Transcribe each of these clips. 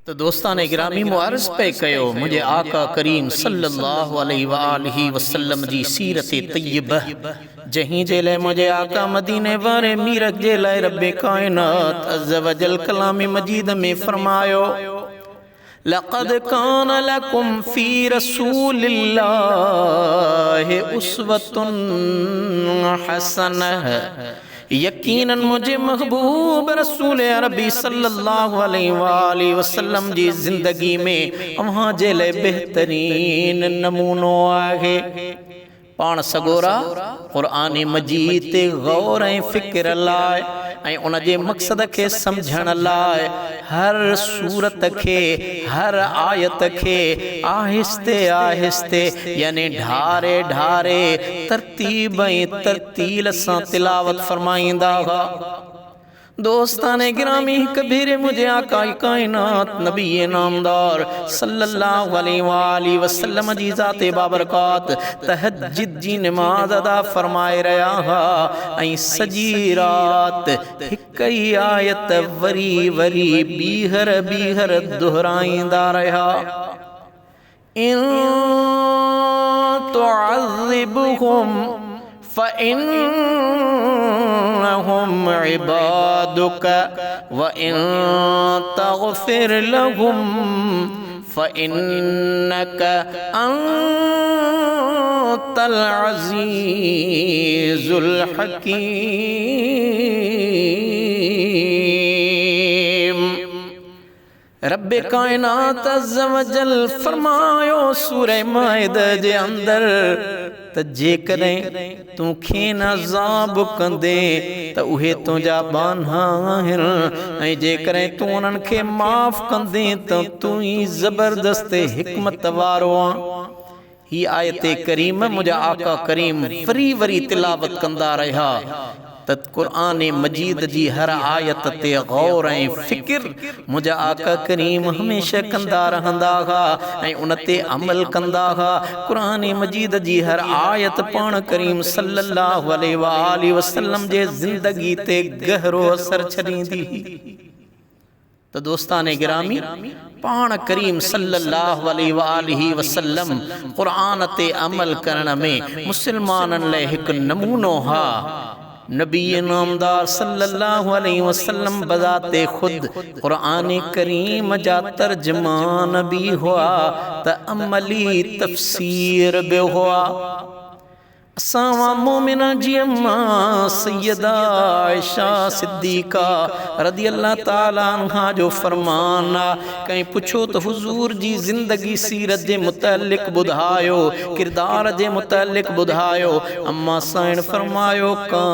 तो दोस्तान गिरामी मुआरज़ पे कयो मुझे आका करीम सल्लल्लाहु अलैहि वसल्लम जी सीरत तय्यबह जहीं जे ले मुझे आका मदीने वारे मीरक जे लाए रब्बे कायनात अज़्ज़ व जल कलाम मजीद में फरमायो लक़द कान लकुम फ़ी रसूलिल्लाहि उस्वतुन हसनह यकीनन मुझे महबूब रसूल अरबी सल्लल्लाहु अलैहि वसल्लम जी ज़िंदगी में वहाँ जे ले बेहतरीन नमूनो आहे। पाण सगोरा क़ुरान मजीद ते गौर ऐं फ़िक्र लाए ऐं उन जे मक़सद के समझण लाए हर सूरत के हर आयत के आहिस्ते आहिस्ते यानी ढारे ढारे तरतीब ऐं तरतील सां तिलावत फरमाईंदा हुआ। दोस्ताने गिरामी कबीर मुझे आका कायनात नबी नामदार सल्लल्लाहु अलैहि वसल्लम जी ज़ाते बाबरकात तहज्जुद जी नमाज अदा फरमाए रहा हा ऐं सजी रात हिक ही आयत वरी वरी बीहर बीहर दोहराईंदा रहा। इन तुअज़्ज़िबहुम फ़इन्नहुम इबादुक व इन तग़फ़िर लहुम फ़इन्नक अंतल अज़ीज़ुल हकीम। रब्बे कायनात अज़्ज़ व जल फरमायो सूरह माइदा जे अंदर त जेकॾहिं तूं खेन अज़ाब कंदे त उहे तुंहिंजा बान्हा आहिनि ऐं जेकॾहिं तूं उन्हनि खे माफ़ कंदे त तूं ई ज़बरदस्त हिकमत वारो आहीं। ही आयत करीम मुझा आका करीम वरी वरी तिलावत कंदा रहा त क़ुरान मजीद जी हर आयत ते गौर ऐं फ़िक्र मुझा आका करीम हमेशा कंदा रहंदा हुआ ऐं उन ते अमल कंदा हुआ। क़ुरान मजीद जी हर आयत पाण करीम सल्लल्लाहु अलैहि वसल्लम जे ज़िंदगी ते गहरो असर छॾींदी। तो दोस्ताने गिरामी पाण करीम सल्लल्लाहु अलैहि वसल्लम क़ुरान ते अमल करण में मुसलमानन लाइ हिकु नमूनो हा। नबी नामदार सल्लल्लाहु अलैहि वसल्लम बज़ाते खुद क़ुरान करीम जा तर्जमान भी हुआ त अमली तफ़सीर भी हुआ। असां मोमिना जी अम्मा सैयदा आयशा सिद्दीक़ा रज़ी अल्लाह ताला अन्हा जो फरमान आ कहीं पुछो तो हुजूर जी ज़िंदगी सीरत जे मुतल्लिक़ ॿुधायो किरदार जे मुतल्लिक़ ॿुधायो। अम्मा साईं फरमायो कान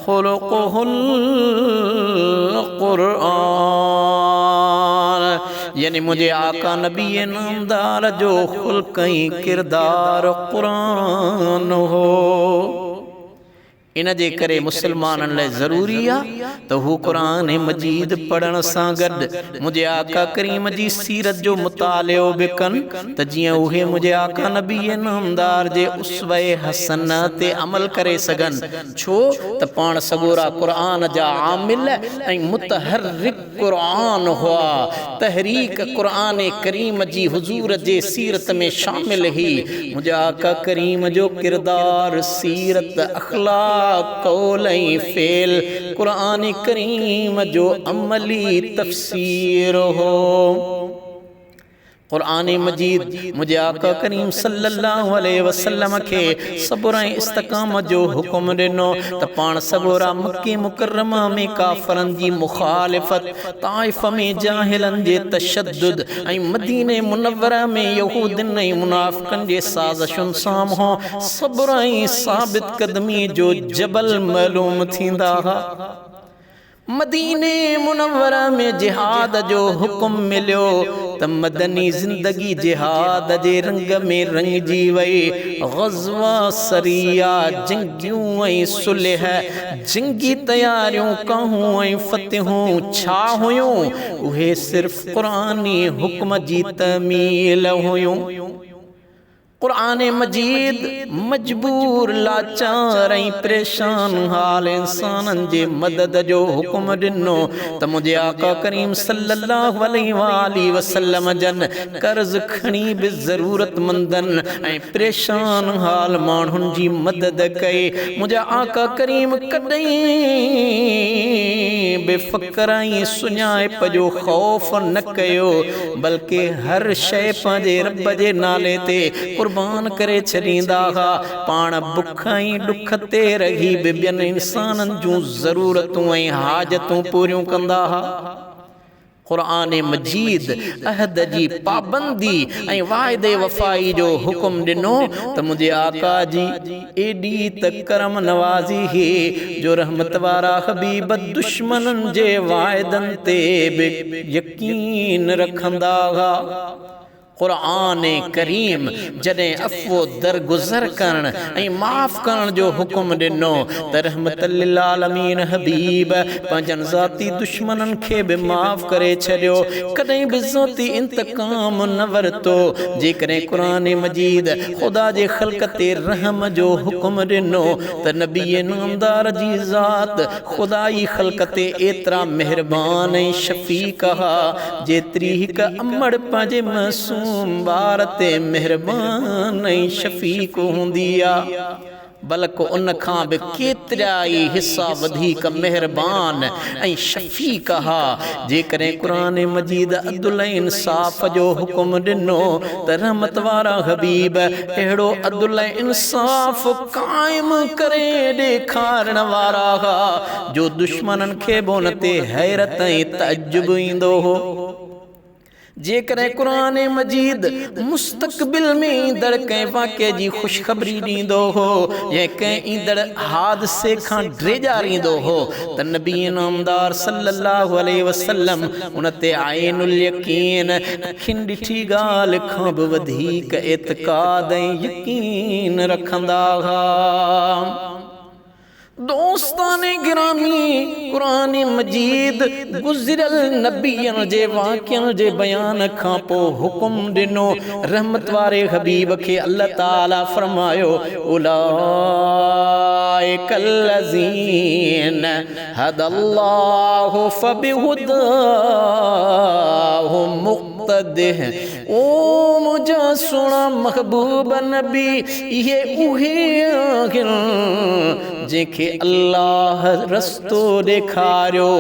ख़ुलुक़ुहुल क़ुरआन यानी मुझे आका नबी नामदार जो खुल्क किरदार क़ुरान हो। इन जे करे मुसलमानन लाइ ज़रूरी आ तो हू क़ुरान मजीद पढ़ण सां गॾु मुझे आका करीम जी सीरत जो मुतालियो बि कनि त जीअं उहे मुझे आका नबी नामदार जे उसवे हसन ते अमल करे सघनि। छो त पाण सगोरा क़ुरान जा आमिल ऐं मुतहर्रिक क़ुरान हुआ। तहरीक क़ुरान करीम जी हुजूर जे सीरत में शामिल ही मुझे आका करीम जो किरदार सीरत अखलाक कौल ऐं फ़ेल क़ुरान करीम जो अमली तफ़सीर हो। क़ुरान मजीद मुझे आका करीम सल्लल्लाहु अलैहि वसल्लम के सब्र ऐं इस्तिक़ामत जो हुक्म ॾिनो त पाण सगोरा मक्के मुकर्रमा में काफ़रनि जी मुखालिफ़त ताइफ़ में जाहिलनि जे तशद्दुद ऐं मदीने मुनव्वरा में यहूदियुनि ऐं मुनाफ़िक़नि जे साज़िशुनि साम्हूं सब्र ऐं साबित क़दमी जो जबल मालूम थींदा हुआ। मदीने मुनव्वरा में जिहाद जो हुक्म मिलियो त मदनी ज़िंदगी जिहाद जे रंग में रंगजी वई। ग़ज़वा सरिया जंगियूं ऐं सुलह जंगी तयारियूं कहूं ऐं फ़तहूं छा हुयूं उहे सिर्फ़ क़ुरानी हुक्म जी तमील हुयूं। कुरान मजीद मजबूर लाचार ऐं परेशान हाल इंसानन जे मदद जो हुक्म दिनो त मुझे आका करीम सल्लल्लाहु अलैहि वसल्लम जन कर्ज खणी बि ज़रूरतमंदन ऐं परेशान हाल माण्हुनि जी मदद कई। मुझे आका करीम कॾहिं बि फ़क़्र ऐं सुञाइप जो ख़ौफ़ न कयो, बल्कि हर शइ पंहिंजे रब जे नाले ते कुर्बान करे छॾींदा हा। पाण बुख ऐं ॾुख ते रही बि ॿियनि इंसाननि जूं ज़रूरतूं ऐं हाजतूं पूरियूं कंदा हा। कुरान मजीद अहद जी पाबंदी ऐं वाइदे वफ़ाई जो हुक्म ॾिनो त मुझे आका जी एॾी त करम नवाज़ी ही जो रहमत वारा हबीब दुश्मननि जे वाइदनि ते बि यकीन रखंदा हुआ। कुरान करीम जॾहिं अफ़्वो दरगुज़र करण ऐं माफ़ करण जो हुक्म ॾिनो त रहमतल लिल आलमीन हबीब पंहिंजनि ज़ाती दुश्मननि खे बि माफ़ करे छॾियो, कॾहिं बि ज़ाती इंतकाम न वरितो। जेकॾहिं कुरान मजीद ख़ुदा जे ख़ल्क़ ते रहम जो हुक्म ॾिनो त नबी नामदार जी ज़ात ख़ुदाई ख़ल्क़ ते एतिरा महिरबान ऐं शफ़ीक़ हा जेतिरी हिक अमड़ पंहिंजे मासूम ॿार ते महिरबान ऐं शफ़ीक़ हूंदी आहे, बल्कि उन खां बि केतिरा ई हिस्सा वधीक महिरबान ऐं शफ़ीक़ हा। जेकॾहिं कुरान मजीद अदल ऐं इंसाफ़ जो हुक्म ॾिनो त रहमत वारा हबीब अहिड़ो अदल ऐं इंसाफ़ क़ाइम करे ॾेखारण वारा हा जो दुश्मननि खे बि उन ते हैरत ऐं तअज्जुब ईंदो हो। जेकॾहिं कुरान मजीद मुस्तक़बिल में ईंदड़ कंहिं वाक़े जी ख़ुशख़बरी ॾींदो हो या कंहिं ईंदड़ हादसे खां ड्रेजारींदो हो त नबी नामदार सल्लल्लाहु अलैहि वसल्लम उन ते आइनुल यकीन अखियुनि ॾिठी ॻाल्हि खां बि वधीक एतिक़ाद ऐं यकीन रखंदा हुआ। दोस्ताने गिरामी कुरान मजीद गुज़िरियल नबियन जे वाक़ियन जे बयान खां पोइ हुक्म ॾिनो रहमत वारे हबीब खे अल्लाह ताला फरमायो उलाइकल लज़ीन हदल्लाहु फबिहुदाहु मुक़्तदिह। ओ मुझा सुणा महबूब नबी ये उहे आहिनि जेके अल्लाह रस्तो ॾेखारियो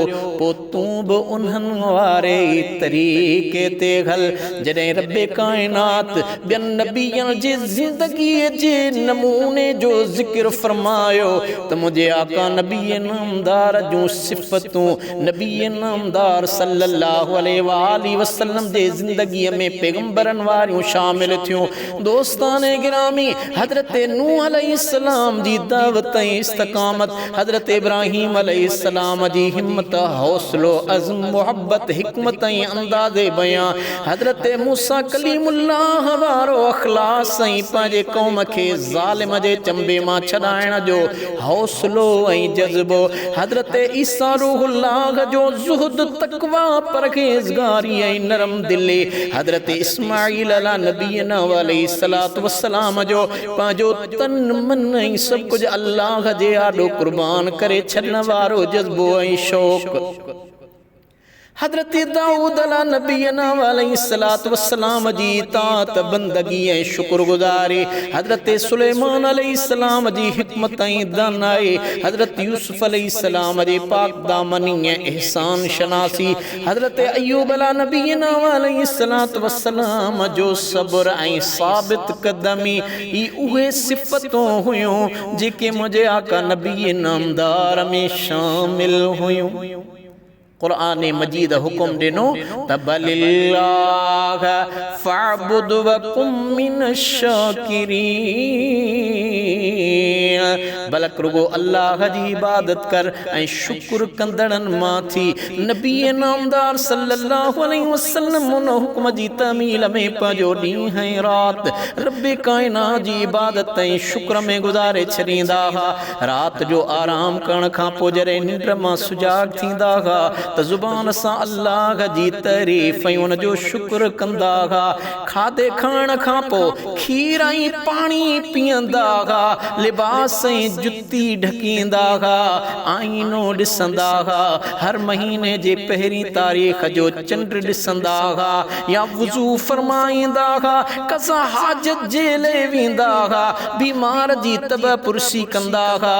पोइ तूं बि उन्हनि वारे तरीक़े ते हल। जॾहिं रब्बे काइनात ॿियनि नबियनि जी ज़िंदगीअ जे नमूने जो ज़िक्र फरमायो त मुंहिंजे आका नबी नामदार जूं सिफ़तूं नबी नामदार सल्लल्लाहु अलैहि वसल्लम जे ज़िंदगीअ में पैगंबरनि वारियूं शामिल थियूं। दोस्ताने गिरामी हज़रत नूह अलैहिस्सलाम जी दावत ऐं इस्तक़ामत, हज़रत इब्राहीम अलैहिस्सलाम जी हिम्मत हौसलो अज़्म मोहब्बत हिकमत ऐं अंदाज़े बयां, हज़रत मूसा कलीमुल्लाह वारो अख़लास ऐं पंहिंजे क़ौम खे ज़ालिम जे चंबे मां छॾाइण जो हौसलो ऐं जज़्बो, हज़रत ईसा रूहुल्लाह जो ज़ुहद तक़वा परहेज़गारी ऐं नरम दिली, हज़रत इस्माईल अला नबीना अलैहिस्सलातु वस्सलाम जो पंहिंजो तन मन ऐं सभु कुझु अल्लाह जे आॾो कुर्बान करे छॾण वारो जज़्बो ऐं शौक़, हज़रत दाऊद अला नबीना अलैहिस्सलातु वस्सलाम जी इताअत बंदगी ऐं शुक्रगुज़ारी, हज़रत सुलेमान अलैहिस्सलाम जी हिकमत ऐं दानाई, हज़रत यूसुफ अलैहिस्सलाम जी पाक दामनी ऐं इहसान शनासी, हज़रत अय्यूब अला नबीना अलैहिस्सलातु वस्सलाम जो सब्र ऐं साबित कदमी। ई उहे सिफ़तूं हुयूं जेके मुंहिंजे आका नबी नामदार में शामिल हुयूं। कुरान मजीद हुक्म ॾिनो त बलिल्लाह फअबुद व कुम मिनश शाकिरीन, बल्कि रुगो अल्लाह जी इबादत कर ऐं शुक्र कंदड़नि मां थी। नबी नामदार सल्लल्लाहु अलैहि वसल्लम उन हुक्म जी तामील में पंहिंजो ॾींहुं ऐं राति रब्बे काइनात जी इबादत ऐं शुक्र में गुज़ारे छॾींदा हुआ। राति जो आराम करण खां पोइ जॾहिं निंड मां सुजाग थींदा हुआ त ज़ुबान सां अल्लाह जी तारीफ़ ऐं उन जो शुक्र कंदा हुआ। खाधे खाइण खां पोइ खीर ऐं पाणी पीअंदा हुआ, लिबास ऐं जुती ढकींदा हुआ, आईनो ॾिसंदा हुआ, हर महीने जे पहिरीं तारीख़ जो चंड ॾिसंदा हुआ, या वुज़ू फरमाईंदा हुआ, कसा हाजत जे लाइ वेंदा हुआ, बीमार जी तब पुरसी कंदा हुआ,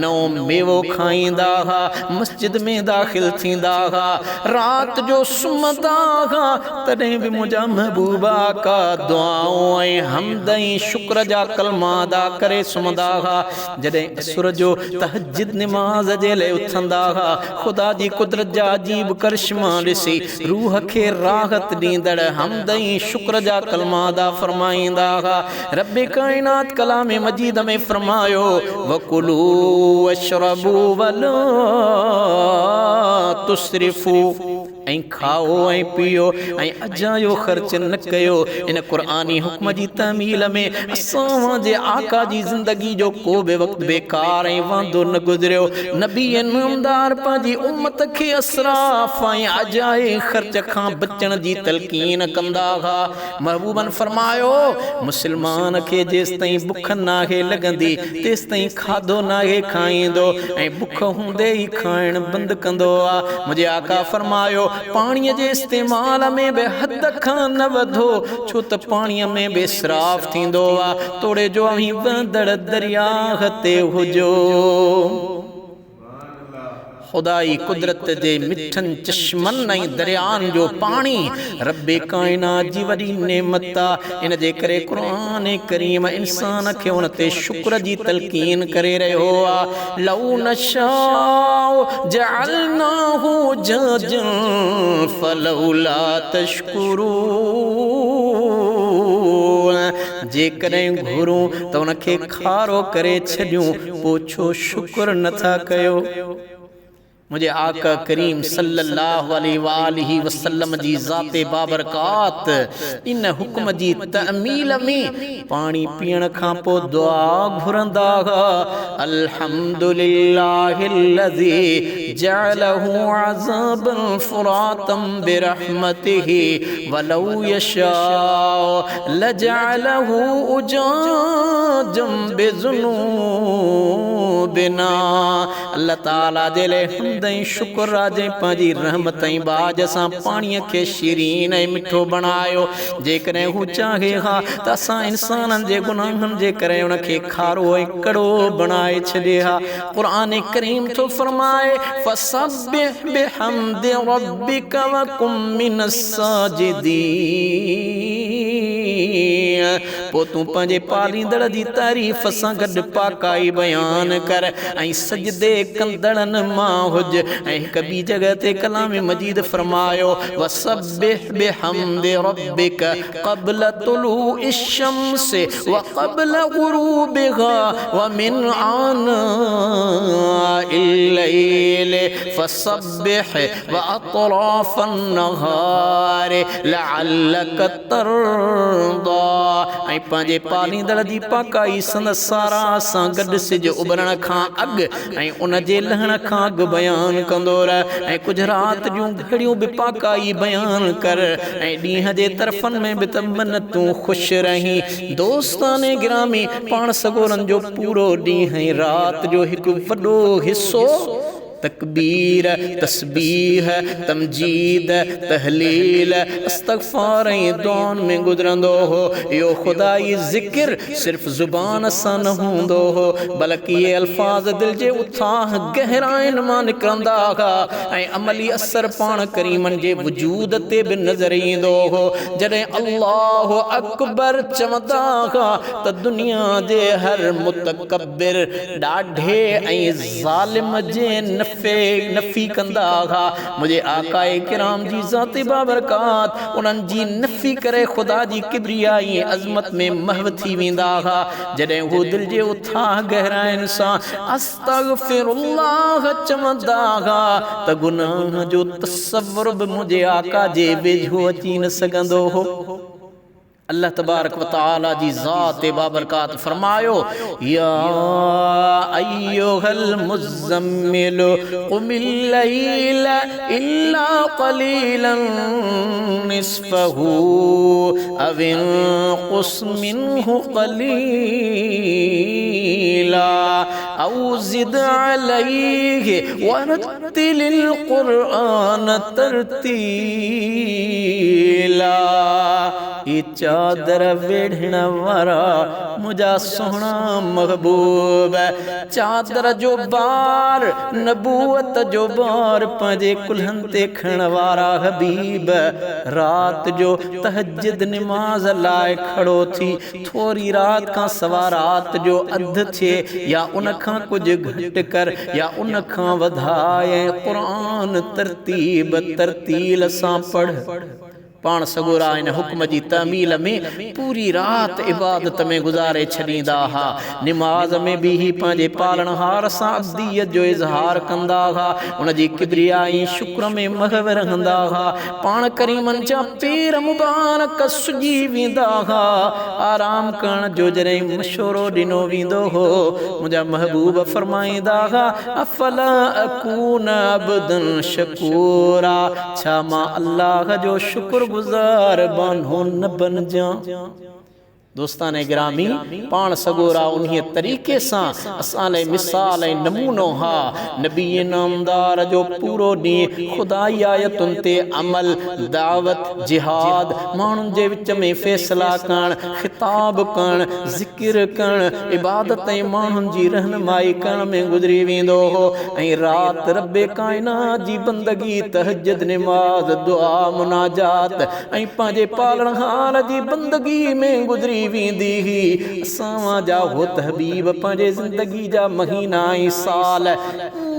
नओं मेवो खाईंदा हुआ, मस्जिद में दाख़िल थींदा हुआ, रात जो सुम्हंदा हुआ, तॾहिं बि मुंहिंजा महबूबा का दुआऊं ऐं हमद ऐं शुक्र जा कलमा अदा करे सुम्हंदा हुआ। जॾहिं असुर जो तहज्जुद निमाज़ जे लाइ उथंदा हुआ, ख़ुदा जी कुदरत जा अजीब करिश्मा ॾिसी रूह खे राहत ॾींदड़ हमद ऐं शुक्र जा कलमा अदा फरमाईंदा हुआ। रब काइनात कलाम मजीद में फरमायो, वकुलू वशरबू वला तुस्रिफू, ऐं खाओ ऐं पियो ऐं अजायो ख़र्च न कयो। इन क़ुरानी हुक्म जी तमील में असां जे आका जी ज़िंदगी जो को बि वक़्तु बेकार ऐं वांदो न गुज़रियो। नबी नामदार पंहिंजी उम्मत खे असराफ़ ऐं अजाए ख़र्च खां बचण जी तलक़ीन कंदा हुआ। महबूबन फरमायो, मुस्लमान खे जेसि ताईं बुख नाहे लॻंदी तेसि ताईं खाधो नाहे खाईंदो ऐं बुख हूंदे ई खाइण बंदि कंदो आहे। मुंहिंजे आका फरमायो, पाणीअ जे इस्तेमाल में बि हद खां न वधो, छो त पाणीअ में बि इसराफ़ थींदो आहे। तोड़े जो ऐं वहंदड़ दरियाह ते हुजो। खुदाई कुदरत जे मिठनि चश्मनि ऐं दरियानि जो पाणी रब्बे काइनात जी वॾी नेमत आहे। इन जे करे क़ुरान करीम इंसान खे उन ते शुक्र जी तलक़ीन करे रहियो आहे। लौ नशाउ जअलनाहु जजन फलौला तशकुरून, जेकॾहिं घुरूं त उनखे खारो करे छॾियूं, पोइ छो शुक्र नथा कयो। मुझे आका करीम सल्लल्लाहु अलैहि वसल्लम जी ज़ाते बाबरकात इन हुक्म जी तमील में पानी पीअण खां पोइ दुआ घुरंदा हुआ, अल्हम्दुलिल्लाहिल्लज़ी जअलहु अज़ाबन फुरातम बिरहमतिही वलौ यशाउ लजअलहु उजाजम बिज़ुनूबिना। अल्लाह ताला जे लाइ शुक्र आहे पंहिंजी रहमत ऐं बाज सां पाणीअ खे शीरीन ऐं मिठो बणायो। जेकॾहिं हू चाहे हा त असां इंसाननि जे गुनाहनि जे करे उनखे खारो ऐं कड़ो बणाए छॾे हा। क़ुरान करीम थो फरमाए, फसब्बिह बिहम्दि रब्बिक वकुम मिनस साजिदीन। पोइ तूं पंहिंजे पालींदड़ जी तारीफ़ सां गॾु पाकाई बयान कर ऐं सजदे कंदड़नि मां हुज। ऐं हिक ॿी जगह ते कलाम मजीद फरमायो, वसब्बिह बिहम्दि रब्बिक क़ब्ल तुलूइ शम्स व क़ब्ल गुरूबिहा व मिन आनाइल लैल फसब्बिह व अतराफन नहार लअल्लक तर्दा। ऐं पंहिंजे पालींदड़ जी पाकाई संदसि सारा सां गॾु सिज उभरण खां अॻु ऐं उन जे लहण खां अॻु बयान कंदो रह। ऐं कुझु राति जूं घड़ियूं बि पाकाई बयान कर ऐं ॾींहं जे तरफ़नि में बि त मन तूं ख़ुशि रहीं। दोस्ताने गिरामी, पाण सगोरनि जो पूरो ॾींहुं ऐं राति जो हिकु वॾो हिसो तकबीर, तस्बीह, तमजीद, तहलील, इस्तग़फ़ार ऐं दुआउनि में गुज़रंदो हो। इहो खुदाई ज़िक्र सिर्फ़ ज़ुबान सां न हूंदो हो, बल्कि ये अल्फाज़ दिल जे उथाह गहराइनि मां निकिरंदा हुआ ऐं अमली असर पाण करीमनि जे वजूद ते बि नज़र ईंदो हो। जॾहिं अल्लाहु अकबर चवंदा हुआ त दुनिया जे हर मुतकब्बिर ॾाढे ऐं ज़ालिम जे नफ़ी कंदा हुआ। मुझे आकाए किराम जी ज़ाते बाबरकात उन्हनि जी नफ़ी करे ख़ुदा जी किब्रियाई अज़मत में महव थी वेंदा हुआ। जॾहिं हू दिल जे उथाह गहराइनि सां अस्तग़फिरुल्लाह चवंदा हुआ त गुनाह जो तसव्वुर बि मुझे आका जे वेझो अची न सघंदो हो। अल्लाह तबारक व तआला जी ज़ात बाबरकात फरमायो, या अय्युहल मुज़्ज़म्मिल क़ुमिल लैला इल्ला क़लीलन निस्फ़हु अव इंक़ुस मिन्हु क़लीला औ ज़िद अलैहि वरत्तिलिल क़ुरआन तरतीला। ये चादर वेढ़ण वारा मुझा सोहना महबूब, चादर जो बार नबूवत जो बार पंजे कुल्हन ते खण वारा हबीब, रात जो तहज्जुद नमाज लाए खड़ो थी, थोरी रात का सवा रात जो अध थे या उन खां कुछ घट कर या उन खां वधाए कुरान तरतीब तरतील सां पढ़। पाण सगोरा इन हुक्म जी तामील में पूरी रात इबादत में गुजारे छॾींदा हा। निमाज़ में भी ही पंहिंजे पालणहार सां अब्दियत जो इज़हार कंदा हा, उन जी किब्रियाई शुक्र में महव रहंदा हा। पाण करीमन जा पेर मुबारक सुॼी वेंदा हा। आराम करण जो जॾहिं मशवरो ॾिनो वेंदो हो, मुंहिंजा महबूब फरमाईंदा हा, अफला अकून अब्दन शकूरा, छा मां अल्लाह जो शुक्र गुज़ार बानो न बन जा। दोस्ताने गिरामी, पाण सगोरा उन्हीं तरीक़े सां असां लाइ मिसाल ऐं नमूनो हा। नबी नामदार जो पूरो ॾींहुं खुदाई आयतुनि ते अमल, दावत, जिहाद, माण्हुनि जे विच में फ़ैसिला करण, ख़िताब करण, ज़िक्र करण, इबादत ऐं माण्हुनि जी रहनुमाई करण में गुज़री वेंदो हो। ऐं रात रब्बे काइनात जी बंदगी, तहज्जुद, निमाज़, दुआ, मुनाजात ऐं पंहिंजे पालणहार जी बंदगी में गुज़री वेंदी ही। असां जा हो हबीब पंहिंजे ज़िंदगी जा महीना ऐं साल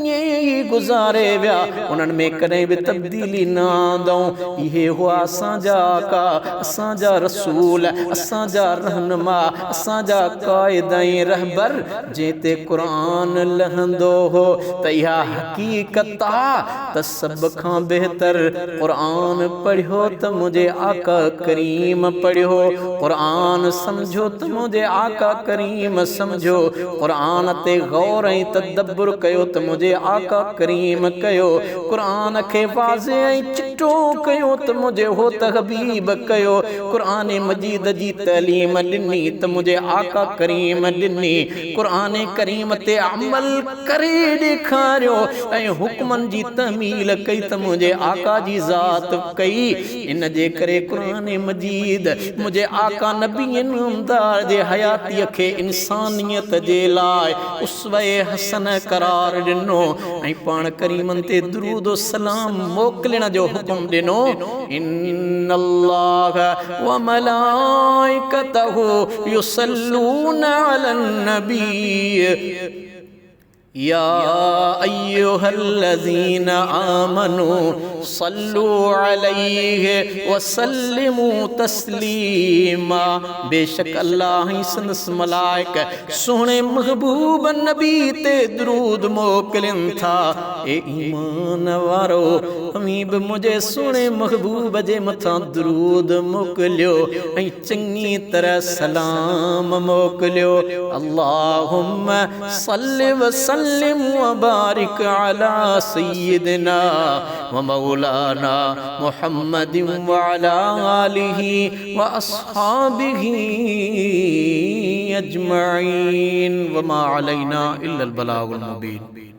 ई गुज़ारे विया, उन्हनि में कॾहिं बि तब्दीली न आंदऊं। इहे हुआ असांजा आका, असांजा रसूल, असांजा रहनुमा, असांजा क़ाइद ऐं रहबर, जंहिं ते क़ुरान लहंदो हो। त इहा हक़ीक़त आहे त सभ खां बहितर क़ुरान पढ़ियो त मुंहिंजे आका करीम पढ़ियो, क़ुरान समझो त मुझे आका करीम समझो, क़ुरान ते गौर ऐं तदब्बुर कयो त मुझे आका करीम कयो, क़ुरान खे वाज़े ऐं चिटो कयो त मुझे हो त हबीब कयो, क़ुरान मजीद जी तालीम ॾिनी त मुझे आका करीम ॾिनी, क़ुरान करीम ते अमल करे ॾेखारियो ऐं हुक्मनि जी तमील कई त मुझे आका जी ज़ात कई। इन जे करे क़ुरान मजीद मुझे आका नबी नामदार जे हयातीअ खे इंसानियत जे लाइ उसवे हसन करार ॾिनो ऐं पाण करीमन ते दुरूद व सलाम मोकिलण जो हुक्म ॾिनो। इन्नल्लाह व मलाइकतहु युसल्लून अलन नबी या अय्युहल्लज़ीना आमनू सल्लू अलैहि वसल्लिमू तस्लीमा। बेशक अल्लाह ही संदस मलाइक सोहणे महबूब नबी ते दुरूद मोकिलिन था। ए ईमान वारो, हमी बि मुझे सोहणे महबूब जे मथां दुरूद मोकिलियो ऐं चङी तरह सलाम मोकिलियो। अल्लाहुम्मा सल्लि व सल्लिम व बारिक अला सय्यिदिना व मौलाना मुहम्मदिन व अला आलिहि व अस्हाबिहि अजमईन व मा अलैना इल्लल बलागुल मुबीन।